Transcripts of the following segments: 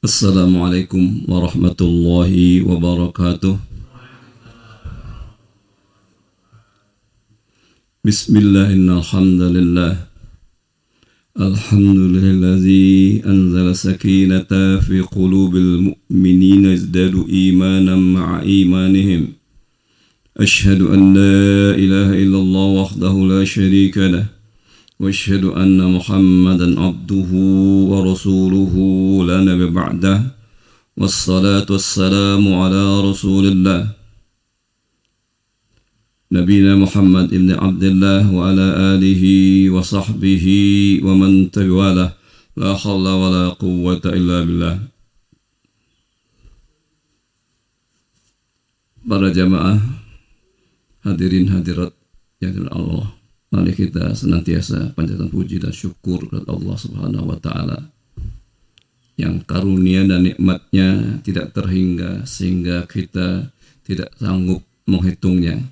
Assalamualaikum warahmatullahi wabarakatuh. Bismillahirrahmanirrahim. Alhamdulillazi anzala sakinata fi qulubil mu'minina yazdadu imanan ma'a imanihim. Ashhadu an la ilaha illallah wahdahu la syarika lah. واشهد أن محمدا عبده ورسوله لا نبي بعده والصلاة والسلام على رسول الله نبينا محمد ابن عبد الله وعلى آله وصحبه ومن تبعه لا حول ولا قوة إلا بالله. Para jamaah hadirin hadirat yang dirahmati Allah, mari kita senantiasa panjatkan puji dan syukur kepada Allah Subhanahu wa taala yang karunia dan nikmatnya tidak terhingga sehingga kita tidak sanggup menghitungnya.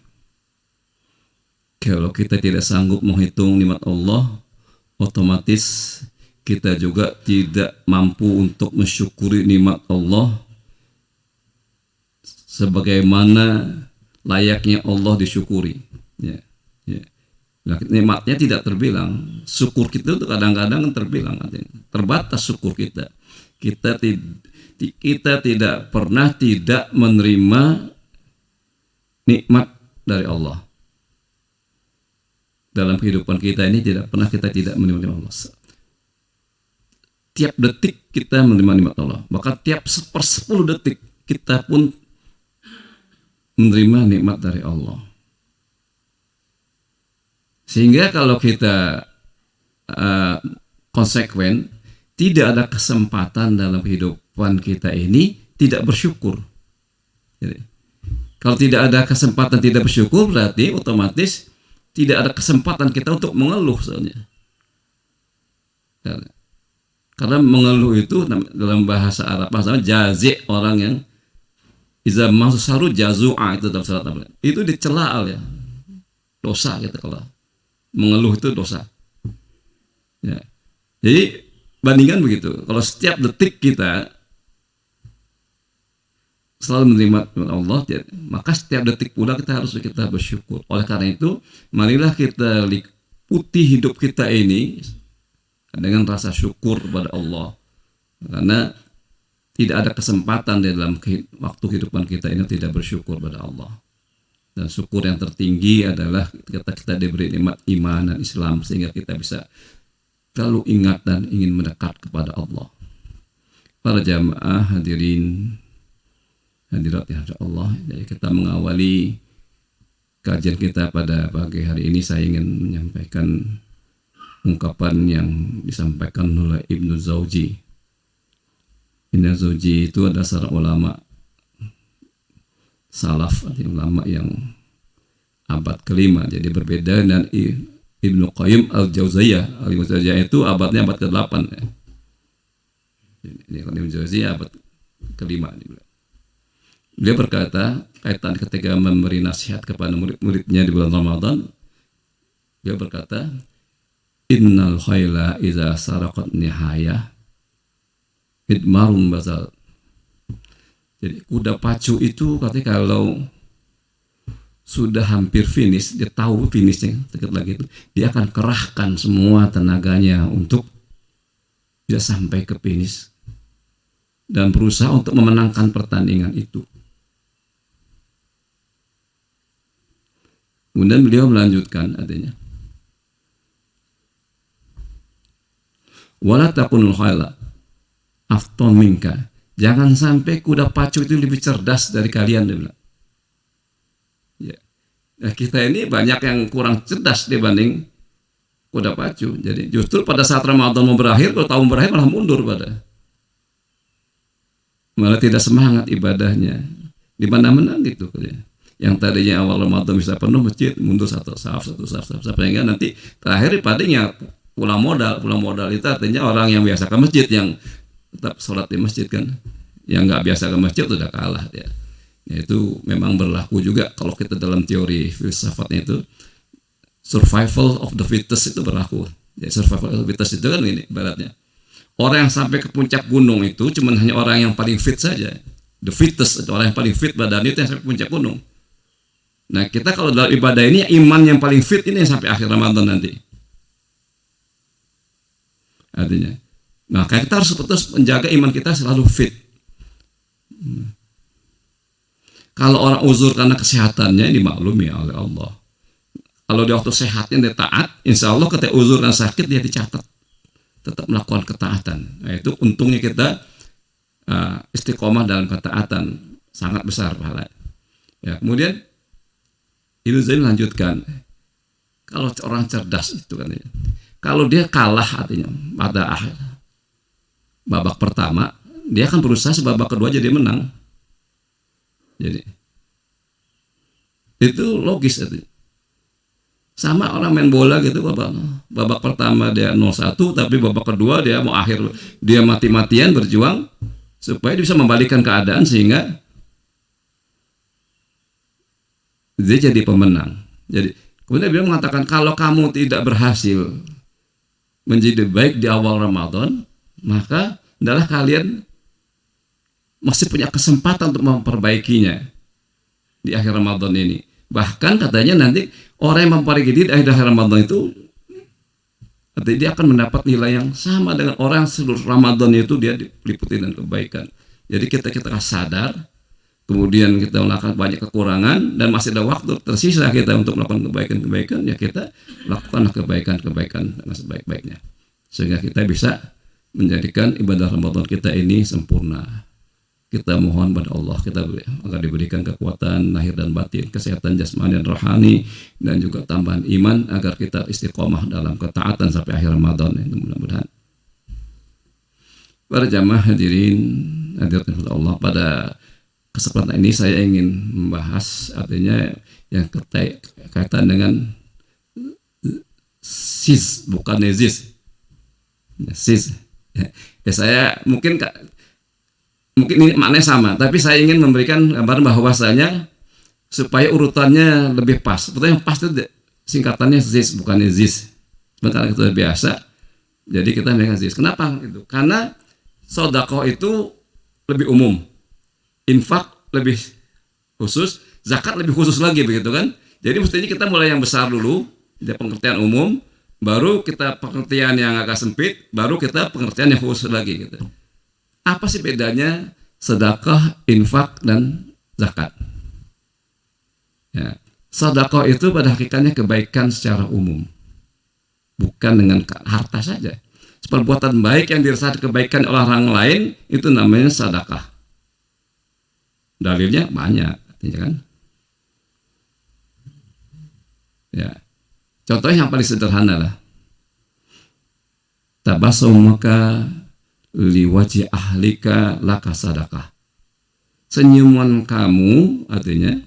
Kalau kita tidak sanggup menghitung nikmat Allah, otomatis kita juga tidak mampu untuk mensyukuri nikmat Allah sebagaimana layaknya Allah disyukuri. Ya. Nikmatnya tidak terbilang, syukur kita itu kadang-kadang terbilang, terbatas syukur kita. Kita tidak pernah tidak menerima nikmat dari Allah. Dalam kehidupan kita ini tidak pernah kita tidak menerima nikmat Allah. Tiap detik kita menerima nikmat Allah. Bahkan tiap 10 detik kita pun menerima nikmat dari Allah. Sehingga kalau kita konsekuen, tidak ada kesempatan dalam kehidupan kita ini tidak bersyukur. Jadi, kalau tidak ada kesempatan tidak bersyukur, berarti otomatis tidak ada kesempatan kita untuk mengeluh soalnya. Karena mengeluh itu dalam bahasa Arab, bahasa jazi, orang yang iza masaru jazu'a, itu dalam surat Al-Baqarah. Itu dicela ya. Dosa gitu kalau mengeluh itu dosa. Ya. Jadi bandingkan begitu. Kalau setiap detik kita selalu menerima Allah, maka setiap detik pula kita harus bersyukur. Oleh karena itu, marilah kita liputi hidup kita ini dengan rasa syukur kepada Allah. Karena tidak ada kesempatan di dalam waktu kehidupan kita ini tidak bersyukur kepada Allah. Dan syukur yang tertinggi adalah kita diberi nikmat iman dan Islam sehingga kita bisa selalu ingat dan ingin mendekat kepada Allah. Para jamaah hadirin hadirat ya Allah, jadi kita mengawali kajian kita pada pagi hari ini. Saya ingin menyampaikan ungkapan yang disampaikan oleh Ibnu Jauzi. Ibnu Jauzi itu adalah seorang ulama salaf, ulama yang abad kelima, jadi berbeda dengan Ibnu Qayyim al-Jauziyah. Ibnu Jauziyah itu abadnya abad ke-8 ya. Ini Ibnu Jauziyah abad kelima. Dia berkata kaitan ketika memberi nasihat kepada murid-muridnya di bulan Ramadan, dia berkata, innal khayla idza saraqat nihayah idmarun bazal. Jadi kuda pacu itu katanya kalau sudah hampir finish, dia tahu finishnya dekat lagi itu, dia akan kerahkan semua tenaganya untuk bisa sampai ke finish dan berusaha untuk memenangkan pertandingan itu. Kemudian beliau melanjutkan artinya, wala takunul khayla afton minka. Jangan sampai kuda pacu itu lebih cerdas dari kalian, dia bilang. Ya. Nah, kita ini banyak yang kurang cerdas dibanding kuda pacu. Jadi justru pada saat Ramadan mau berakhir, kalau tahun berakhir malah mundur malah tidak semangat ibadahnya. Di mana-mana gitu. Yang tadinya awal Ramadan bisa penuh masjid, mundur satu saf sehingga nanti terakhir padanya pulang modal itu artinya orang yang biasa ke masjid, yang tetap sholat di masjid kan, yang nggak biasa ke masjid sudah kalah dia. Ya, itu memang berlaku juga kalau kita dalam teori filsafatnya itu survival of the fittest itu berlaku. Ya, survival of the fittest itu kan ini ibaratnya Orang yang sampai ke puncak gunung itu cuman hanya orang yang paling fit saja. The fittest, orang yang paling fit badan itu yang sampai puncak gunung. Nah, kita kalau dalam ibadah ini iman yang paling fit ini yang sampai akhir Ramadan nanti. Artinya, maka kita harus terus menjaga iman kita selalu fit. Kalau orang uzur karena kesehatannya dimaklumi oleh Allah. Kalau dia waktu sehatnya dia taat, insya Allah ketika uzur dan sakit dia dicatat tetap melakukan ketaatan. Nah, itu untungnya kita istiqomah dalam ketaatan sangat besar pahala. Ya, kemudian Ibnu Zain lanjutkan, kalau orang cerdas itu kan, kalau dia kalah artinya pada akhir babak pertama, dia akan berusaha sebabak kedua jadi menang. Jadi itu logis artinya. Sama orang main bola gitu, babak pertama dia 0-1, tapi babak kedua dia mau akhir dia mati-matian berjuang supaya dia bisa membalikkan keadaan sehingga dia jadi pemenang. Jadi kemudian dia mengatakan kalau kamu tidak berhasil menjadi baik di awal Ramadan, maka adalah kalian masih punya kesempatan untuk memperbaikinya di akhir Ramadan ini. Bahkan katanya nanti orang yang memperbaiki diri di akhir Ramadan itu nanti dia akan mendapat nilai yang sama dengan orang yang seluruh Ramadan itu dia diliputi dengan kebaikan. Jadi kita sadar, kemudian kita melakukan banyak kekurangan dan masih ada waktu tersisa kita untuk melakukan kebaikan-kebaikan, ya kita lakukanlah kebaikan-kebaikan dengan sebaik-baiknya sehingga kita bisa menjadikan ibadah Ramadan kita ini sempurna. Kita mohon pada Allah kita agar diberikan kekuatan lahir dan batin, kesehatan jasmani dan rohani, dan juga tambahan iman agar kita istiqomah dalam ketaatan sampai akhir Ramadan. Mudah-mudahan. Para jamaah hadirin hadirat Allah, pada kesempatan ini saya ingin membahas artinya yang kaitan dengan sis, bukan nezis. Sis. Ya, saya mungkin ini maknanya sama, tapi saya ingin memberikan gambaran bahwasanya supaya urutannya lebih pas. Sebetulnya yang pas itu singkatannya ZIS, bukan ZIS. Karena itu biasa, jadi kita menggunakan ZIS. Kenapa? Itu karena sedekah itu lebih umum, infak lebih khusus, zakat lebih khusus lagi, begitu kan? Jadi mestinya kita mulai yang besar dulu, dari pengertian umum, baru kita pengertian yang agak sempit, baru kita pengertian yang khusus lagi, gitu. Apa sih bedanya sedekah, infak, dan zakat? Ya, sedekah itu pada hakikatnya kebaikan secara umum, bukan dengan harta saja. Perbuatan baik yang dirasakan kebaikan oleh orang lain itu namanya sedekah. Dalilnya banyak, artinya kan? Ya, contoh yang paling sederhana lah. Tabassumuka liwaji ahlika laka sadaqah. Senyuman kamu artinya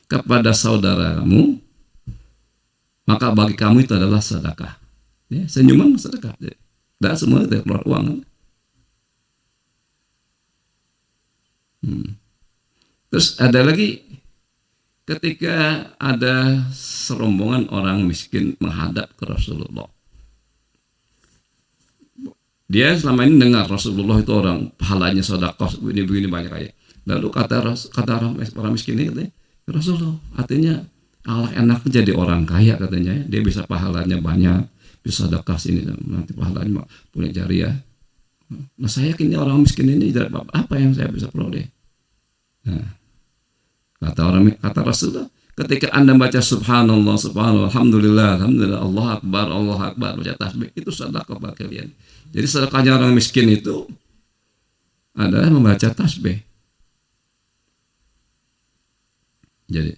kepada saudaramu, maka bagi kamu itu adalah sedekah. Ya, senyuman sedekah. Dan semua itu keluar uang. Terus ada lagi ketika ada serombongan orang miskin menghadap ke Rasulullah. Dia selama ini dengar Rasulullah itu orang pahalanya sedekah begini banyak aja. Lalu kata orang miskin ini katanya, Rasulullah, artinya Allah enak jadi orang kaya katanya, dia bisa pahalanya banyak, bisa sedekah sini nanti pahalanya punya jariah. Nah saya yakin orang miskin ini apa yang saya bisa peroleh? Nah, kata Rasulullah, ketika Anda baca subhanallah, subhanallah, alhamdulillah, alhamdulillah, Allah akbar, baca tasbih, itu sedekah bagi kalian. Jadi sedekahnya orang miskin itu adalah membaca tasbih. Jadi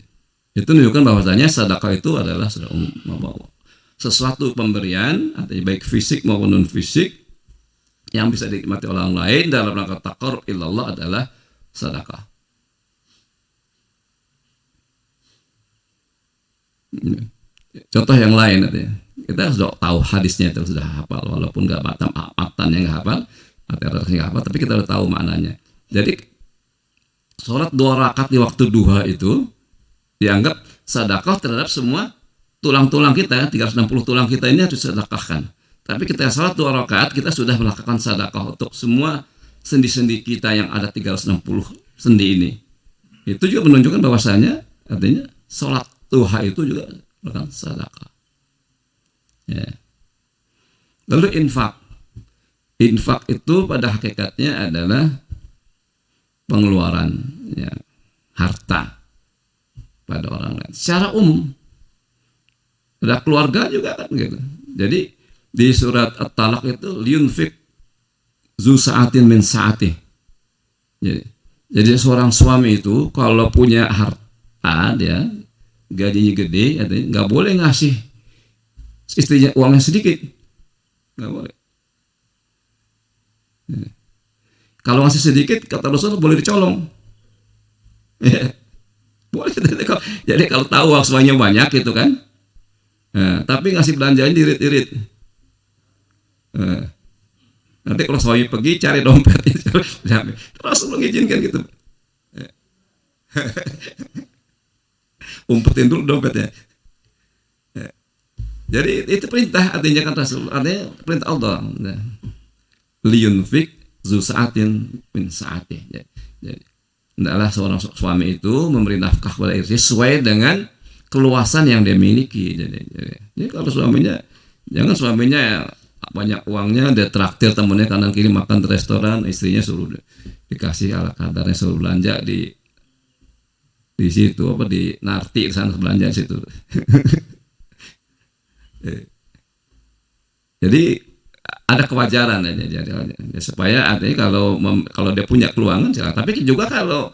itu menunjukkan bahwasanya sedekah itu adalah sesuatu pemberian, artinya baik fisik maupun non fisik yang bisa dinikmati orang lain dalam rangka taqarrub ilallah adalah sedekah. Contoh yang lain artinya, kita sudah tahu hadisnya, itu sudah hafal walaupun nggak matan yang nggak hafal, nggak hafal, tapi kita sudah tahu maknanya. Jadi sholat 2 rakaat di waktu duha itu dianggap sedekah terhadap semua tulang-tulang kita, 360 tulang kita ini harus sedekahkan. Tapi kita salat 2 rakaat, kita sudah melakukan sedekah untuk semua sendi-sendi kita yang ada 360 sendi ini. Itu juga menunjukkan bahwasanya artinya salat duha itu juga merupakan sedekah. Ya. Lalu infak. Infak itu pada hakikatnya adalah pengeluaran ya, harta pada orang lain secara umum. Ada keluarga juga kan gitu. Jadi di surat At-Talaq itu liyunfik zu sa'atin min sa'atih. Jadi seorang suami itu kalau punya harta, dia gajinya gede, nggak boleh ngasih istrinya uang yang sedikit, nggak boleh. Kalau ngasih sedikit, kata Rasul boleh dicolong. Boleh. Jadi kalau tahu uangnya banyak gitu kan, tapi ngasih belanjaan diirit-irit. Nanti kalau suami pergi cari dompetnya, Rasul mengizinkan gitu. Umpetin dulu dompetnya. Jadi itu perintah, artinya kan Rasul, artinya perintah Allah. Liyunfik zu sa'atin min sa'atih. Jadi hendaklah seorang suami itu memberi nafkah kepada istrinya sesuai dengan keluasan yang dia miliki. Jadi kalau suaminya, jangan suaminya banyak uangnya, dia traktir temennya kanan kiri makan di restoran, istrinya suruh dikasih ala kadarnya, suruh belanja di situ apa di Narti sana belanja di situ. Jadi ada kewajaran ya, supaya artinya kalau dia punya peluangan, tapi juga kalau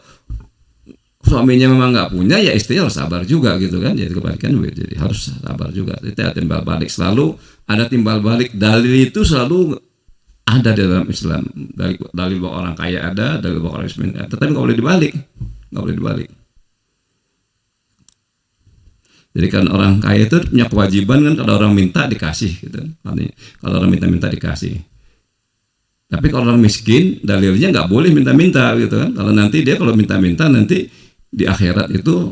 suaminya memang nggak punya, ya istrinya harus sabar juga gitu kan. Jadi kebalikan, jadi harus sabar juga. Itu timbal balik, selalu ada timbal balik. Dalil itu selalu ada di dalam Islam. Dalil bahwa orang kaya ada, dalil bahwa orang miskin ada. Tetapi nggak boleh dibalik, nggak boleh dibalik. Jadi kan orang kaya itu punya kewajiban kan, kalau orang minta dikasih gitu. Kalau orang minta dikasih. Tapi kalau orang miskin, dalilnya nggak boleh minta-minta gitu kan. Kalau nanti dia kalau minta-minta nanti di akhirat itu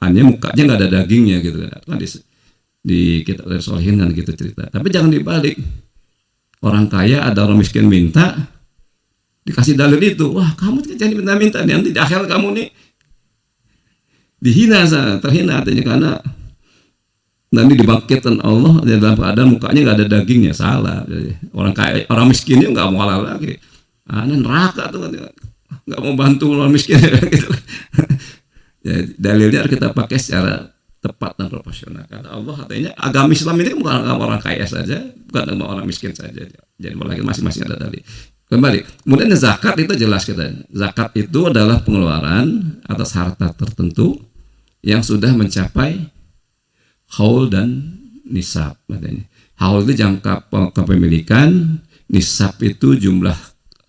hanya mukanya nggak ada dagingnya gitu kan. Di kitab Sholihin kan gitu cerita. Tapi jangan dibalik. Orang kaya ada orang miskin minta, dikasih dalil itu. Wah, kamu jangan minta-minta, nanti di akhirat kamu nih dihina, terhina artinya, karena nanti dibangkitkan Allah dalam keadaan mukanya nggak ada dagingnya. Salah. Jadi, orang kaya, orang miskinnya nggak mau halal lagi. Neraka tuh, nggak mau bantu orang miskin gitu. Ya, dalilnya harus kita pakai secara tepat dan proporsional. Karena Allah katanya agama Islam ini bukan agama orang kaya saja, bukan agama orang miskin saja. Jadi masing-masing ada dalil. Kembali, kemudian zakat itu jelas kita. Zakat itu adalah pengeluaran atas harta tertentu yang sudah mencapai haul dan nisab. Haul itu jangka kepemilikan, nisab itu jumlah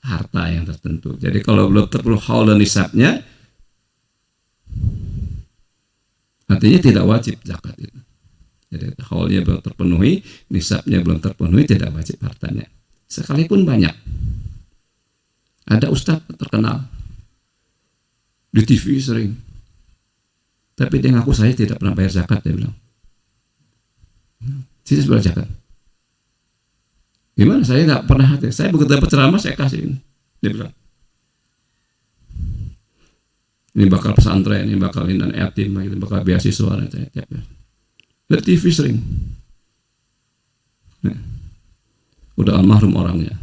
harta yang tertentu. Jadi kalau belum terpenuhi haul dan nisabnya, artinya tidak wajib zakat itu. Jadi haulnya belum terpenuhi, nisabnya belum terpenuhi, tidak wajib hartanya. Sekalipun banyak. Ada ustadz terkenal di TV sering, tapi dia ngaku saya tidak pernah bayar zakat, dia bilang. Saya bayar zakat. Gimana? Saya nggak pernah. Saya begitu dapat ceramah saya kasih. Dia bilang, ini bakal pesantren, ini bakal dan yatim, ini bakal beasiswa. Dari TV sering. Udah almarhum orangnya.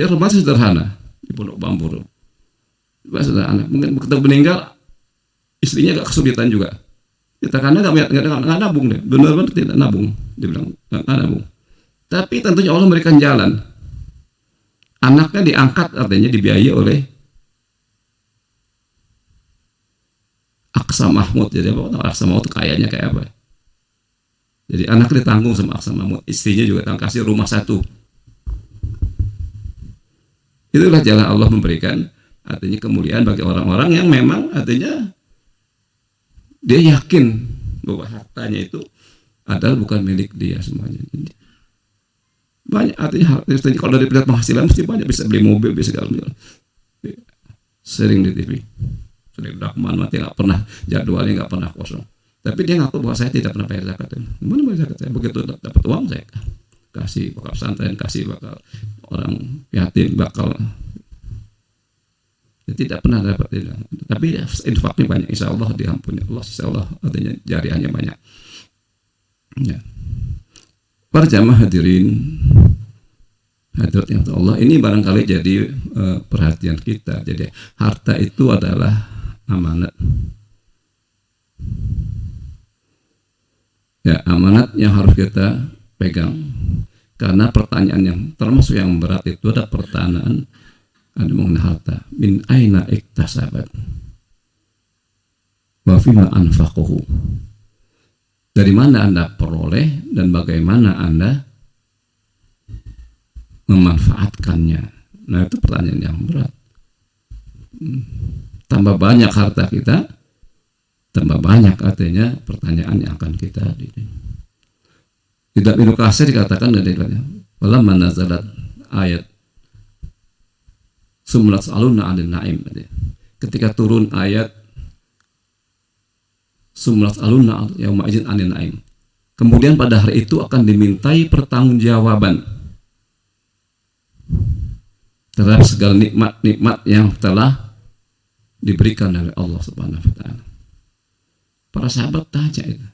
Ya rumah sederhana di Pondok Bambu. Rumah sederhana. Mungkin begitu meninggal, istrinya agak kesulitan juga. Kita karena nggak nabung deh, benar-benar tidak nabung. Dia bilang nggak nabung. Tapi tentunya Allah memberikan jalan. Anaknya diangkat, artinya dibiayai oleh Aksa Mahmud. Jadi apa? Aksa Mahmud kayaknya kayak apa? Jadi anaknya ditanggung sama Aksa Mahmud, istrinya juga kasih rumah satu. Itulah jalan Allah memberikan artinya kemuliaan bagi orang-orang yang memang artinya dia yakin bahwa hartanya itu adalah bukan milik dia semuanya. Banyak artinya kalau dari pilihan penghasilan mesti banyak, bisa beli mobil, bisa segala macam. Sering di TV, sering Rahman mati nggak pernah, jadwalnya nggak pernah kosong. Tapi dia ngaku bahwa saya tidak pernah bayar zakat. Mana bayar zakat? Saya begitu dapat uang saya kasih bakal pesantren, kasih bakal orang yatim, bakal dia tidak pernah dapat. Tapi infaknya banyak, insya Allah diampuni Allah, insya Allah artinya jariahnya banyak. Ya. Para jamaah hadirin hadirat yang Allah, ini barangkali jadi perhatian kita. Jadi harta itu adalah amanat. Ya, amanat yang harus kita pegang. Karena pertanyaan yang termasuk yang berat itu ada pertanyaan ada mengenai harta. Min aina iktasabat wa fima anfaqahu. Dari mana Anda peroleh dan bagaimana Anda memanfaatkannya. Nah, itu pertanyaan yang berat. Tambah banyak harta kita, tambah banyak artinya pertanyaan yang akan kita tidak Ibnu Katsir dikatakan dari walamma nazalat ayat sumlat aluna 'anil na'im. Ketika turun ayat sumlat aluna yauma idzin 'anil na'im. Kemudian pada hari itu akan dimintai pertanggungjawaban terhadap segala nikmat-nikmat yang telah diberikan oleh Allah Subhanahu wa taala. Para sahabat tanya itu.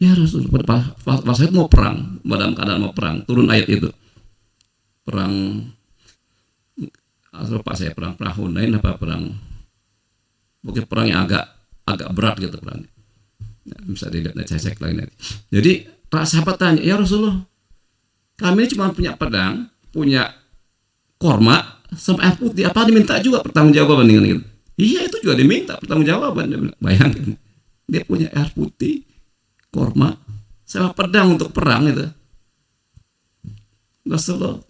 Ya Rasul, pada saat mau perang, dalam keadaan mau perang, turun ayat itu. Perang lupa saya perang Hunain apa perang mungkin perang yang agak berat gitu perangnya. Ya, bisa dilihat saya cek lagi nanti. Jadi para sahabat tanya, "Ya Rasulullah, kami ini cuma punya pedang, punya korma sama air putih, apa diminta juga pertanggungjawaban dengan itu?" Iya, itu juga diminta pertanggungjawaban. Bayangkan, dia punya air putih, korma sama pedang untuk perang itu. Rasulullah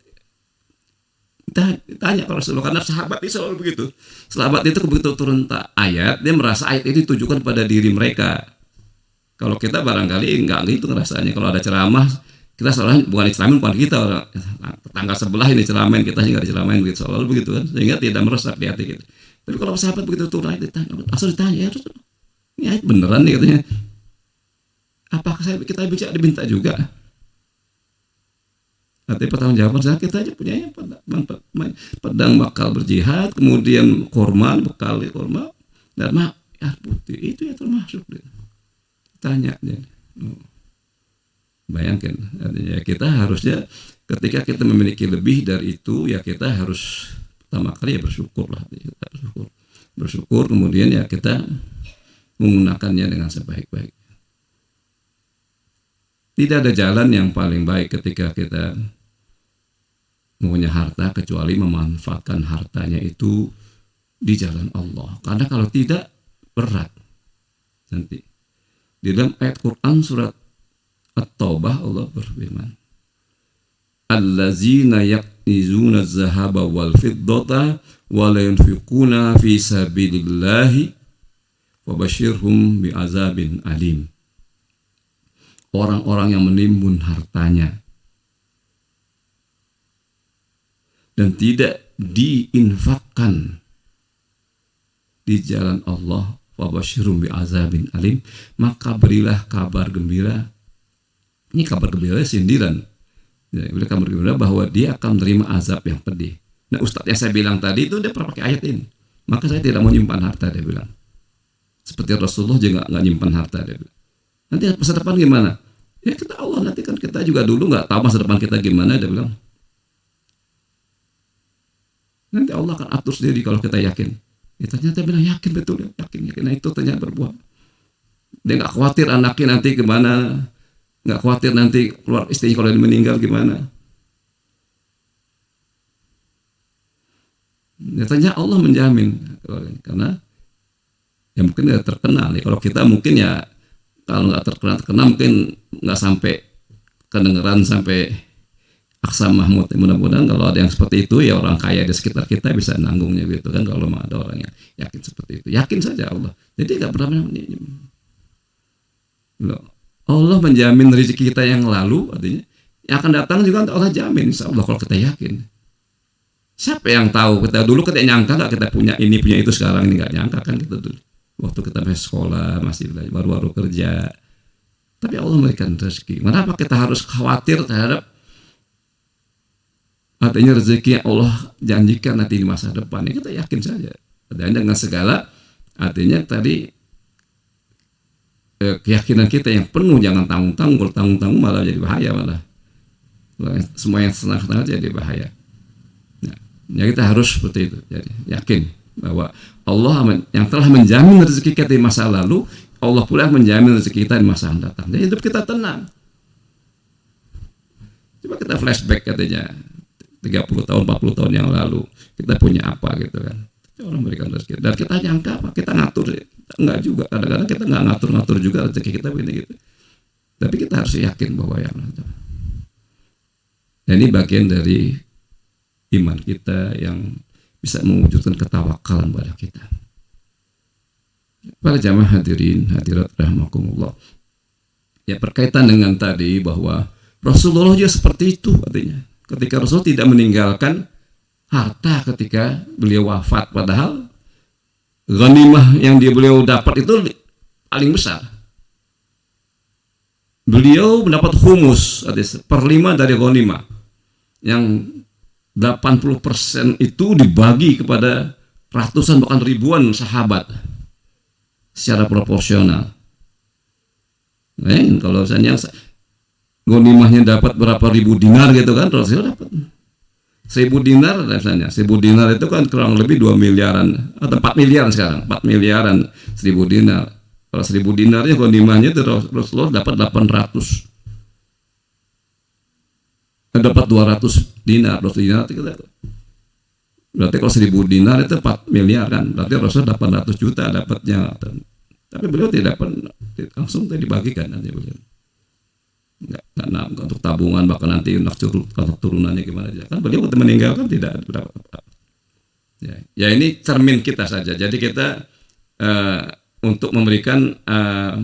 tanya ke Rasulullah, karena sahabat itu selalu begitu. Sahabat itu begitu turun ayat, dia merasa ayat itu ditujukan pada diri mereka. Kalau kita barangkali enggak gitu rasanya. Kalau ada ceramah, kita selalu bukan diceramain, bukan kita orang tetangga sebelah ini ceramain, kita juga diceramain begitu, selalu begitu kan, sehingga tidak meresap di hati kita. Tapi kalau sahabat begitu turun ayat, asal ditanya, ya Rasulullah, ini ayat beneran nih katanya. Apakah kita bisa diminta juga? Nanti pertanggungjawaban saya kita aja punyanya pedang bakal berjihad, kemudian korma bekal korma dan air putih itu ya termasuk. Tanya dia. Bayangkan, artinya kita harusnya ketika kita memiliki lebih dari itu ya kita harus pertama kali ya bersyukurlah, kita bersyukur kemudian ya kita menggunakannya dengan sebaik-baik. Tidak ada jalan yang paling baik ketika kita mempunyai harta kecuali memanfaatkan hartanya itu di jalan Allah. Karena kalau tidak berat. Nanti di dalam ayat Quran surat At-Taubah Allah berfirman, "Allazina yaknizuna az-zahaba wal fiddata wa la yunfiquna fi sabilillahi fabashshirhum bi'azabin alim." Orang-orang yang menimbun hartanya dan tidak diinfakkan di jalan Allah, fabashshirhum bi'azabin alim, maka berilah kabar gembira. Ini kabar gembira sindiran. Ya, berilah kabar gembira bahwa dia akan menerima azab yang pedih. Nah, Ustadz yang saya bilang tadi itu dia pernah pakai ayat ini. Maka saya tidak mau nyimpan harta, dia bilang. Seperti Rasulullah juga nggak nyimpan harta, dia bilang. Nanti masa depan gimana? Ya kita Allah, nanti kan kita juga dulu nggak tahu masa depan kita gimana, dia bilang. Nanti Allah akan atur sendiri kalau kita yakin. Ya, ternyata bilang yakin betul, yakin. Nah itu ternyata berbuah. Dia nggak khawatir anaknya nanti gimana, nggak khawatir nanti keluar istrinya kalau dia meninggal gimana. Nyatanya Allah menjamin, karena ya mungkin nggak terkenal. Kalau kita mungkin ya kalau nggak terkenal mungkin nggak sampai kedengeran sampai Aksa Mahmud. Mudah-mudahan kalau ada yang seperti itu ya orang kaya di sekitar kita bisa nanggungnya gitu kan, kalau ada orang yang yakin seperti itu, yakin saja Allah. Jadi nggak pernah Allah menjamin rezeki kita yang lalu, artinya yang akan datang juga Allah jamin, insya Allah kalau kita yakin. Siapa yang tahu? Kita dulu kita nyangka nggak kita punya ini punya itu, sekarang ini nggak nyangka kan kita dulu. waktu kita masih sekolah, masih belajar, baru-baru kerja. Tapi Allah memberikan rezeki. Kenapa kita harus khawatir terhadap artinya rezeki yang Allah janjikan nanti di masa depan? Ya, kita yakin saja. Dan dengan segala artinya tadi keyakinan kita yang penuh, jangan tanggung-tanggung. Kalau tanggung-tanggung malah jadi bahaya malah. Semua yang setengah-setengah jadi bahaya. Nah, ya kita harus seperti itu. Jadi yakin bahwa Allah yang telah menjamin rezeki kita di masa lalu, Allah pula menjamin rezeki kita di masa yang datang. Jadi hidup kita tenang. Coba kita flashback katanya 30 tahun, 40 tahun yang lalu, kita punya apa gitu kan. Orang berikan rezeki. Dan kita nyangka apa? Kita ngatur. Enggak juga. Kadang-kadang kita nggak ngatur-ngatur juga rezeki kita begini gitu. Tapi kita harus yakin bahwa yang ada. Dan ini bagian dari iman kita yang bisa mewujudkan ketawakalan pada kita. Para jamaah hadirin hadirat rahimakumullah. Ya, berkaitan dengan tadi bahwa Rasulullah juga seperti itu artinya. Ketika Rasul tidak meninggalkan harta ketika beliau wafat, padahal ghanimah yang beliau dapat itu paling besar. Beliau mendapat humus, seperlima dari ghanimah, yang 80% itu dibagi kepada ratusan bahkan ribuan sahabat secara proporsional. Kalau misalnya ghanimahnya dapat berapa ribu dinar gitu kan, Rasul dapat 1000 dinar misalnya. 1000 dinar itu kan kurang lebih 2 miliaran atau 4 miliaran sekarang. 4 miliaran 1000 dinar. Kalau 1000 dinarnya ghanimahnya itu Rasulullah dapat 800. Dapat 200 dinar. 200 dinar itu berarti kalau 1000 dinar itu 4 miliar kan. Berarti Rasulullah 800 juta dapatnya. Tapi beliau tidak langsung dibagikan nanti beliau. Enggak untuk tabungan, bahkan nanti untuk turunannya gimana aja kan beliau waktu meninggalkan tidak berapa. Ya ini cermin kita saja. Jadi kita untuk memberikan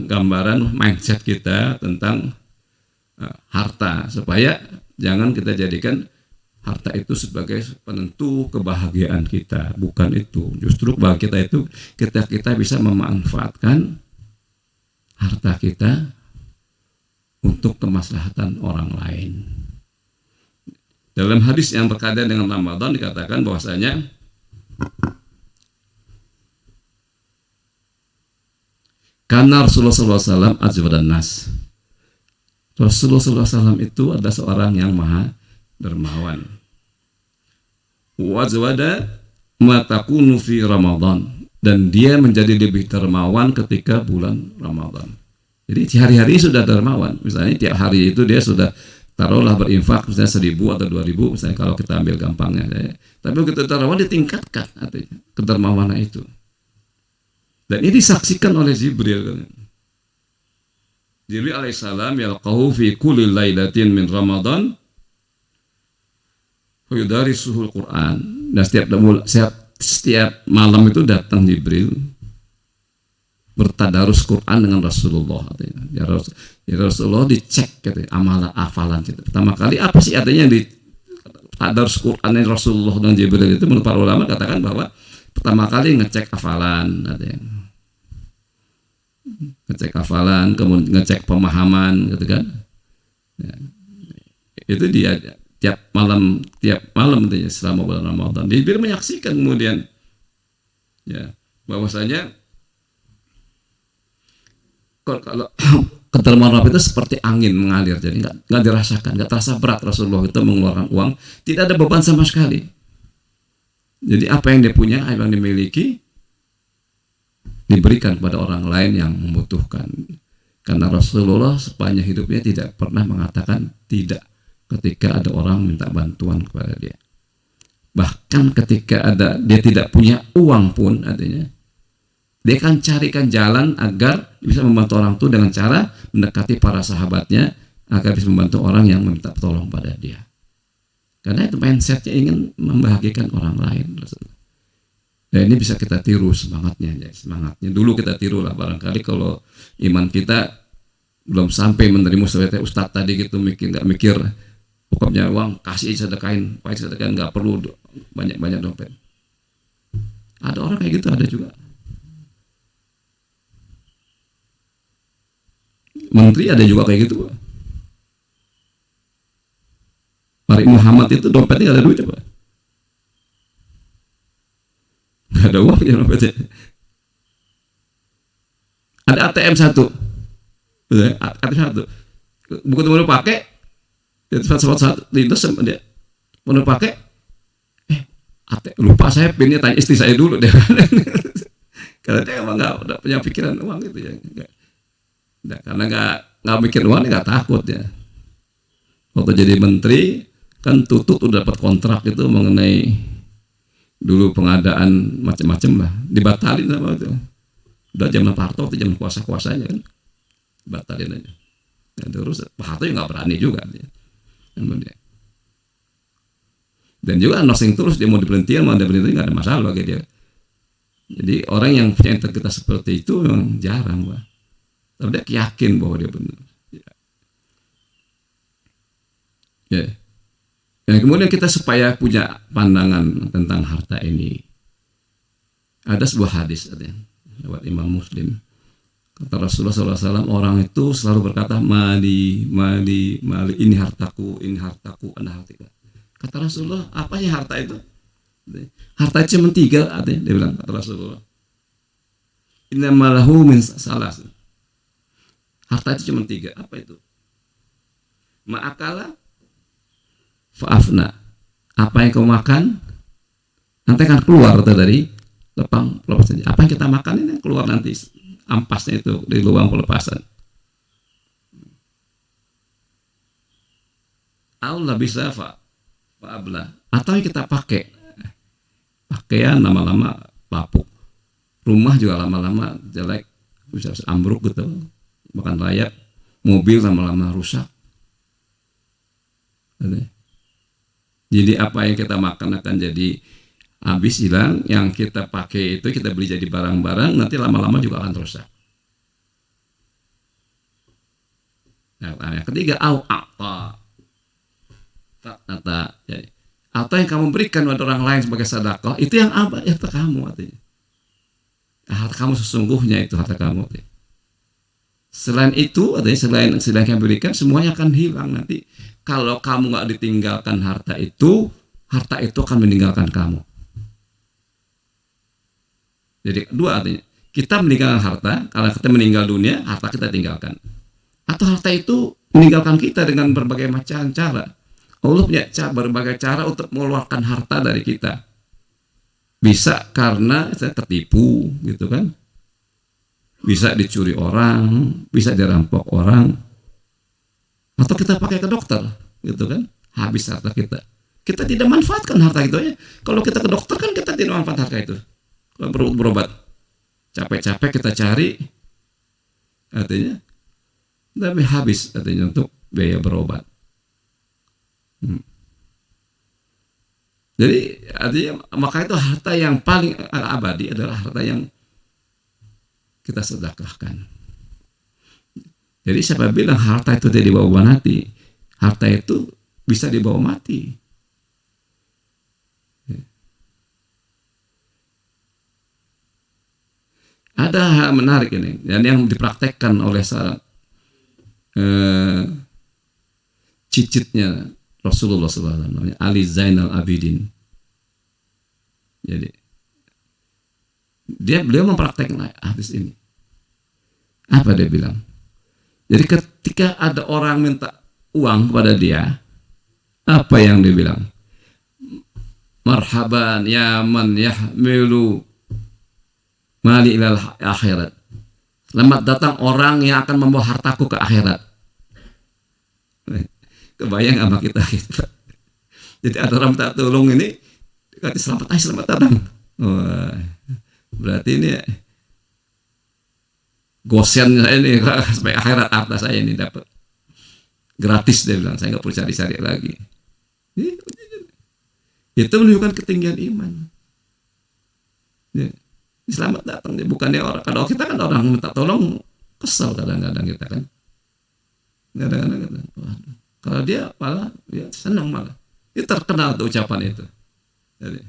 gambaran mindset kita tentang harta, supaya jangan kita jadikan harta itu sebagai penentu kebahagiaan kita. Bukan itu. Justru bagi kita itu kita bisa memanfaatkan harta kita untuk kemaslahatan orang lain. Dalam hadis yang berkaitan dengan Ramadan dikatakan bahwasanya karena Rasulullah SAW azwadan nas. Rasulullah SAW itu adalah seorang yang maha dermawan. Wazwada matakunu fi Ramadan, dan dia menjadi lebih dermawan ketika bulan Ramadan. Jadi hari-hari sudah dermawan. Misalnya tiap hari itu dia sudah taruhlah berinfak misalnya 1000 atau 2000 misalnya kalau kita ambil gampangnya. Tapi begitu dermawan ditingkatkan artinya kedermawanan itu. Dan ini disaksikan oleh Jibril. Jibril alaihissalam yalqahu fi kulli lailatin min Ramadan wa yudarisuhul Quran. Dan setiap malam itu datang Jibril bertadarus Quran dengan Rasulullah. Ya Rasulullah dicek amalan hafalan kita. Pertama kali apa sih artinya di tadarus Quran Rasulullah dengan Jibril itu? Menurut para ulama katakan bahwa pertama kali ngecek hafalan, ngecek hafalan, kemudian ngecek pemahaman, gitu kan? Ya. Itu dia tiap malam selama bulan Ramadan. Jibril menyaksikan kemudian, ya, bahwasanya kalau kedermawanan itu seperti angin mengalir, jadi nggak dirasakan, nggak terasa berat. Rasulullah itu mengeluarkan uang, tidak ada beban sama sekali. Jadi apa yang dia punya, apa yang dimiliki, diberikan kepada orang lain yang membutuhkan. Karena Rasulullah sepanjang hidupnya tidak pernah mengatakan tidak ketika ada orang minta bantuan kepada dia. Bahkan ketika dia tidak punya uang pun, artinya dia akan carikan jalan agar bisa membantu orang itu dengan cara mendekati para sahabatnya agar bisa membantu orang yang meminta tolong pada dia. Karena itu mindsetnya ingin membahagiakan orang lain. Dan ini bisa kita tiru semangatnya. Dulu kita tiru lah, barangkali kalau iman kita belum sampai menerima seperti Ustadz tadi gitu, nggak mikir pokoknya uang kasih sedekahin, nggak perlu banyak dompet. Ada orang kayak gitu, ada juga. Menteri ada juga kayak gitu, Pak. Farid Muhammad itu dompetnya nggak ada duit, Pak. Nggak ada uang ya dompetnya. Ada ATM satu, ATM satu. Bukan mau pakai, satu lintas sama dia. Mau pakai, lupa saya pinnya, tanya istri saya dulu deh. Karena dia emang nggak punya pikiran uang gitu ya. Karena nggak mikir uang, dia nggak takut ya. Waktu jadi menteri kan Tutut udah dapat kontrak itu mengenai dulu pengadaan macam-macam lah, dibatalin sama itu. Udah zaman Pak Harto, itu zaman kuasa-kuasanya kan, batalin aja. Dan terus Pak Harto juga nggak berani juga dia. Dan juga nosing terus, dia mau diberhentikan, mau diberhentikan nggak ada masalah bagi dia. Jadi orang yang punya integritas seperti itu memang jarang, Pak. Tapi dia yakin bahwa dia benar. Ya. Nah, kemudian kita supaya punya pandangan tentang harta ini, ada sebuah hadis lewat Imam Muslim. Kata Rasulullah SAW, orang itu selalu berkata, mali, mali, mali, ini hartaku, anda hartaku. Kata Rasulullah, apa ya harta itu? Harta itu cuma 3, artinya dia bilang, kata Rasulullah. Innamalahu min salas. Harta itu cuma 3, apa itu? Ma'akala fa'afna, apa yang kau makan nanti akan keluar dari lepang pelepasan. Apa yang kita makan ini keluar nanti ampasnya itu di lubang pelepasan. Allah bisa fa'abla, atau yang kita pakai pakaian lama-lama lapuk, rumah juga lama-lama jelek, bisa ambruk gitu, bahkan layak, mobil lama-lama rusak. Jadi apa yang kita makan akan jadi habis, hilang. Yang kita pakai itu kita beli jadi barang-barang, nanti lama-lama juga akan rusak. Nah, yang ketiga, atau yang kamu berikan pada orang lain sebagai sedekah, itu yang apa? Harta kamu, artinya. Harta kamu sesungguhnya itu harta kamu. Artinya. Selain itu, artinya selain yang berikan, semuanya akan hilang nanti. Kalau kamu nggak ditinggalkan harta itu akan meninggalkan kamu. Jadi dua, artinya kita meninggalkan harta, kalau kita meninggal dunia, harta kita tinggalkan. Atau harta itu meninggalkan kita dengan berbagai macam cara. Allah punya berbagai cara untuk mengeluarkan harta dari kita. Bisa karena saya tertipu, gitu kan? Bisa dicuri orang, bisa dirampok orang, atau kita pakai ke dokter, gitu kan? Habis harta kita. Kita tidak manfaatkan harta itu ya. Kalau kita ke dokter kan kita tidak manfaat harta itu. Kalau perlu berobat, capek-capek kita cari, artinya, tapi habis artinya untuk biaya berobat. Jadi artinya maka itu harta yang paling abadi adalah harta yang kita sedekahkan. Jadi siapa bilang harta itu tidak dibawa mati? Harta itu bisa dibawa mati. Ada hal menarik ini, dan yang dipraktekkan oleh cicitnya Rasulullah SAW, namanya Ali Zainal Abidin. Jadi beliau mempraktekkan hadis ini. Apa dia bilang? Jadi ketika ada orang minta uang kepada dia, apa yang dia bilang? Marhaban ya man yahmilu mali ilal akhirat. Selamat datang orang yang akan membawa hartaku ke akhirat. Kebayang sama kita gitu. Jadi ada orang minta tolong ini, dikata selamat datang. Oh, berarti ini gosen saya ini sampai akhirat, harta saya ini dapat gratis, dia bilang, saya nggak perlu cari-cari lagi. Itu menunjukkan ketinggian iman. Ya. Selamat datang, bukannya orang, kalau kita kan orang minta tolong kesel kadang-kadang kita kan, kadang-kadang kalau dia malah dia senang, malah dia terkenal tuh ucapan itu. Jadi,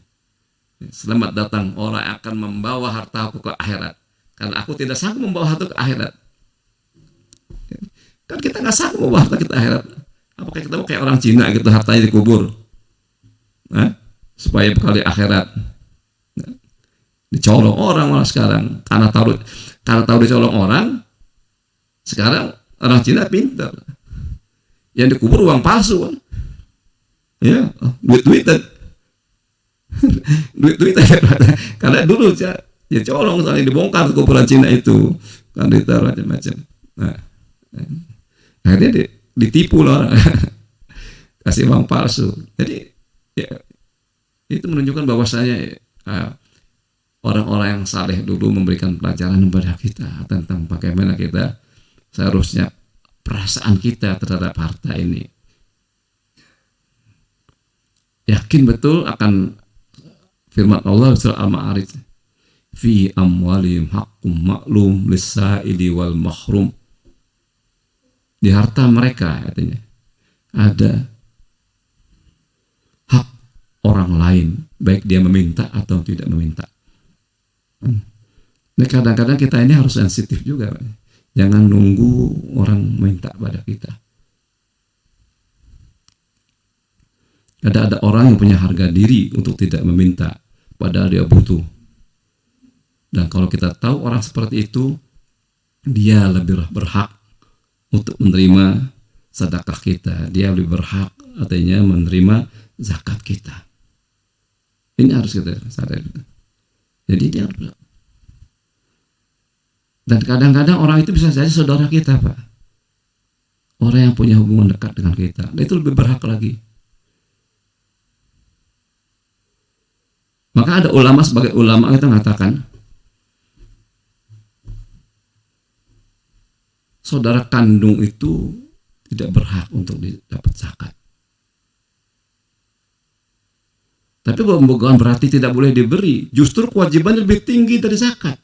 selamat datang orang yang akan membawa hartaku ke akhirat, karena aku tidak sanggup membawa harta ke akhirat. Kan kita nggak sanggup harta kita akhirat. Apakah kita mau kayak orang Cina gitu hartanya dikubur? Hah? Supaya bekal di akhirat. Dicolong orang malah sekarang karena tahu dicolong orang. Sekarang orang Cina pintar, yang dikubur uang palsu kan, ya duit-duitan duit-duitan karena dulu ya colong soalnya dibongkar kuburan Cina itu kan ditaruh macam-macam. Nah, akhirnya ditipu loh orang kasih uang palsu. Jadi ya, itu menunjukkan bahwasanya orang-orang yang saleh dulu memberikan pelajaran kepada kita tentang bagaimana kita seharusnya perasaan kita terhadap harta ini. Yakin betul akan firman Allah surah Al-Ma'arij, fi amwalihim haqqum ma'lum lis-sa'ili wal mahrum. Di harta mereka katanya ada hak orang lain, baik dia meminta atau tidak meminta. Nah, kadang-kadang kita ini harus sensitif juga, jangan nunggu orang minta pada kita. Ada orang yang punya harga diri untuk tidak meminta padahal dia butuh. Dan kalau kita tahu orang seperti itu, dia lebih berhak untuk menerima sedekah kita, dia lebih berhak artinya menerima zakat kita. Ini harus kita sadari. Jadi dia harus. Dan kadang-kadang orang itu bisa jadi saudara kita, Pak. Orang yang punya hubungan dekat dengan kita, itu lebih berhak lagi. Maka ada ulama, sebagai ulama kita mengatakan, saudara kandung itu tidak berhak untuk didapat zakat. Tapi bukan berarti tidak boleh diberi. Justru kewajiban lebih tinggi dari zakat.